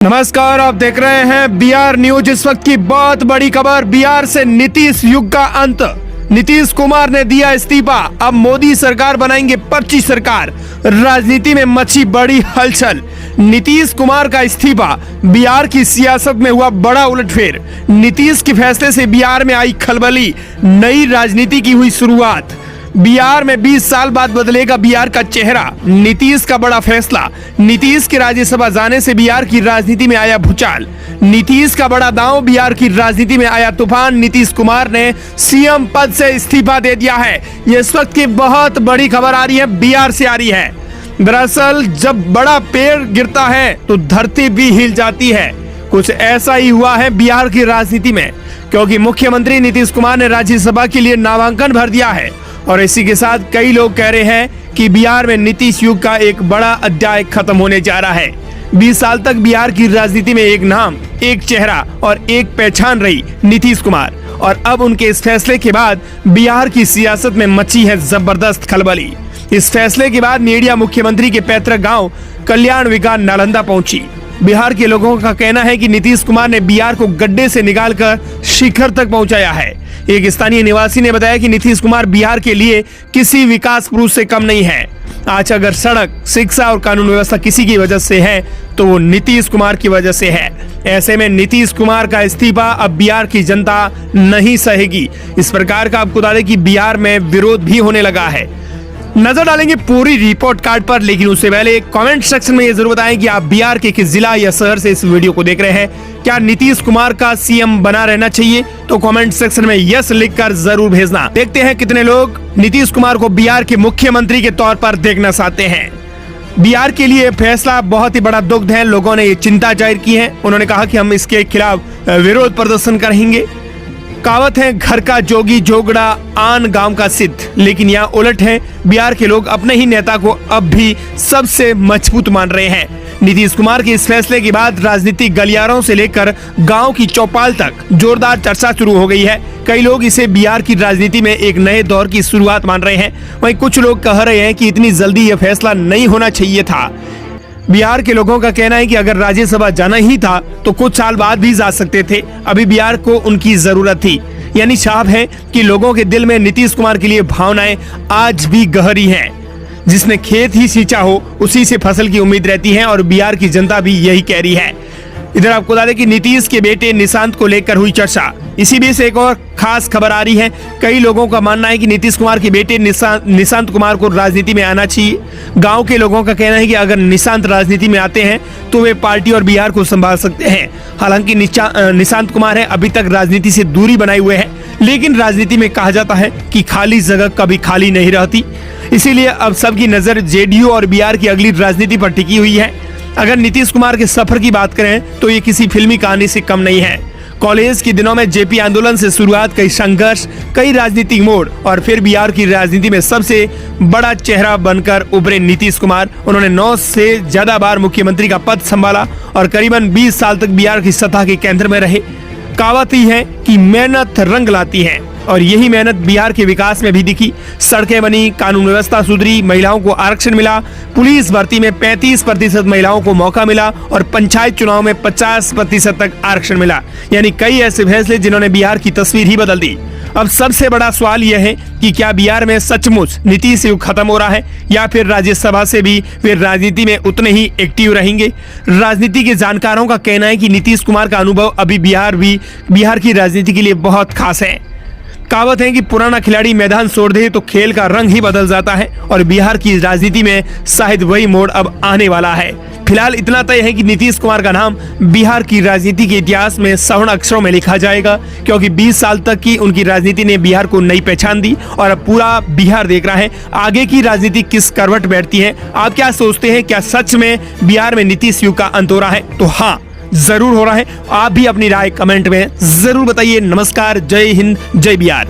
नमस्कार, आप देख रहे हैं बिहार न्यूज। इस वक्त की बहुत बड़ी खबर, बिहार से नीतीश युग का अंत। नीतीश कुमार ने दिया इस्तीफा, अब मोदी सरकार बनाएंगे पर्ची सरकार। राजनीति में मची बड़ी हलचल। नीतीश कुमार का इस्तीफा, बिहार की सियासत में हुआ बड़ा उलटफेर। नीतीश के फैसले से बिहार में आई खलबली, नई राजनीति की हुई शुरुआत। बिहार में 20 साल बाद बदलेगा बिहार का चेहरा, नीतीश का बड़ा फैसला। नीतीश के राज्यसभा जाने से बिहार की राजनीति में आया भूचाल। नीतीश का बड़ा दांव, बिहार की राजनीति में आया तूफान। नीतीश कुमार ने सीएम पद से इस्तीफा दे दिया है। ये इस वक्त की बहुत बड़ी खबर आ रही है, बिहार से आ रही है। दरअसल जब बड़ा पेड़ गिरता है तो धरती भी हिल जाती है। कुछ ऐसा ही हुआ है बिहार की राजनीति में, क्योंकि मुख्यमंत्री नीतीश कुमार ने राज्यसभा के लिए नामांकन भर दिया है। और इसी के साथ कई लोग कह रहे हैं कि बिहार में नीतीश युग का एक बड़ा अध्याय खत्म होने जा रहा है। 20 साल तक बिहार की राजनीति में एक नाम, एक चेहरा और एक पहचान रही नीतीश कुमार, और अब उनके इस फैसले के बाद बिहार की सियासत में मची है जबरदस्त खलबली। इस फैसले के बाद मीडिया मुख्यमंत्री के पैतृक गांव कल्याण विकास नालंदा पहुंची। बिहार के लोगों का कहना है कि नीतीश कुमार ने बिहार को गड्ढे से निकालकर शिखर तक पहुंचाया है। एक स्थानीय निवासी ने बताया कि नीतीश कुमार बिहार के लिए किसी विकास पुरुष से कम नहीं है। आज अगर सड़क, शिक्षा और कानून व्यवस्था किसी की वजह से है तो वो नीतीश कुमार की वजह से है। ऐसे में नीतीश कुमार का इस्तीफा अब बिहार की जनता नहीं सहेगी। इस प्रकार का आपको बता दें कि बिहार में विरोध भी होने लगा है। नजर डालेंगे पूरी रिपोर्ट कार्ड पर, लेकिन उससे पहले कमेंट सेक्शन में ये जरूर बताएं कि आप बिहार के किस जिला या शहर से इस वीडियो को देख रहे हैं। क्या नीतीश कुमार का सीएम बना रहना चाहिए? तो कमेंट सेक्शन में यस लिखकर जरूर भेजना। देखते हैं कितने लोग नीतीश कुमार को बिहार के मुख्यमंत्री के तौर पर देखना चाहते हैं। बिहार के लिए फैसला बहुत ही बड़ा दुख है। लोगों ने ये चिंता जाहिर की है। उन्होंने कहा कि हम इसके खिलाफ विरोध प्रदर्शन करेंगे। कहावत है, घर का जोगी जोगड़ा आन गांव का सिद्ध, लेकिन यहाँ उलट है। बिहार के लोग अपने ही नेता को अब भी सबसे मजबूत मान रहे हैं। नीतीश कुमार के इस फैसले के बाद राजनीतिक गलियारों से लेकर गांव की चौपाल तक जोरदार चर्चा शुरू हो गई है। कई लोग इसे बिहार की राजनीति में एक नए दौर की शुरुआत मान रहे हैं। वहीं कुछ लोग कह रहे हैं कि इतनी जल्दी यह फैसला नहीं होना चाहिए था। बिहार के लोगों का कहना है कि अगर राज्यसभा जाना ही था तो कुछ साल बाद भी जा सकते थे। अभी बिहार को उनकी जरूरत थी। यानी साफ है कि लोगों के दिल में नीतीश कुमार के लिए भावनाएं आज भी गहरी हैं। जिसने खेत ही सींचा हो उसी से फसल की उम्मीद रहती है, और बिहार की जनता भी यही कह रही है। इधर आपको बता दें कि नीतीश के बेटे निशांत को लेकर हुई चर्चा। इसी बीच एक और खास खबर आ रही है। कई लोगों का मानना है कि नीतीश कुमार के बेटे निशांत कुमार को राजनीति में आना चाहिए। गांव के लोगों का कहना है कि अगर निशांत राजनीति में आते हैं तो वे पार्टी और बिहार को संभाल सकते हैं। हालांकि निशांत कुमार है अभी तक राजनीति से दूरी बनाए हुए है, लेकिन राजनीति में कहा जाता है कि खाली जगह कभी खाली नहीं रहती। इसीलिए अब सबकी नजर जेडीयू और बिहार की अगली राजनीति पर टिकी हुई है। अगर नीतीश कुमार के सफर की बात करें तो ये किसी फिल्मी कहानी से कम नहीं है। कॉलेज के दिनों में जेपी आंदोलन से शुरुआत, कई संघर्ष, कई राजनीतिक मोड़, और फिर बिहार की राजनीति में सबसे बड़ा चेहरा बनकर उभरे नीतीश कुमार। उन्होंने 9 से ज्यादा बार मुख्यमंत्री का पद संभाला और करीबन 20 साल तक बिहार की सत्ता के केंद्र में रहे। कहावत ही है कि मेहनत रंग लाती है, और यही मेहनत बिहार के विकास में भी दिखी। सड़कें बनी, कानून व्यवस्था सुधरी, महिलाओं को आरक्षण मिला, पुलिस भर्ती में 35% महिलाओं को मौका मिला, और पंचायत चुनाव में 50% तक आरक्षण मिला। यानी कई ऐसे फैसले जिन्होंने बिहार की तस्वीर ही बदल दी। अब सबसे बड़ा सवाल यह है कि क्या बिहार में सचमुच नीतीश युग खत्म हो रहा है, या फिर राज्यसभा से भी वे राजनीति में उतने ही एक्टिव रहेंगे? राजनीति के जानकारों का कहना है कि नीतीश कुमार का अनुभव अभी बिहार की राजनीति के लिए बहुत खास है। कहावत है कि पुराना खिलाड़ी मैदान छोड़ दे तो खेल का रंग ही बदल जाता है, और बिहार की राजनीति में शायद वही मोड़ अब आने वाला है। फिलहाल इतना तय है कि नीतीश कुमार का नाम बिहार की राजनीति के इतिहास में स्वर्ण अक्षरों में लिखा जाएगा, क्योंकि 20 साल तक की उनकी राजनीति ने बिहार को नई पहचान दी, और अब पूरा बिहार देख रहा है आगे की राजनीति किस करवट बैठती है। आप क्या सोचते हैं? क्या सच में बिहार में नीतीश युग का अंत हो रहा है? तो हाँ, जरूर हो रहा है। आप भी अपनी राय कमेंट में जरूर बताइए। नमस्कार, जय हिंद, जय बिहार।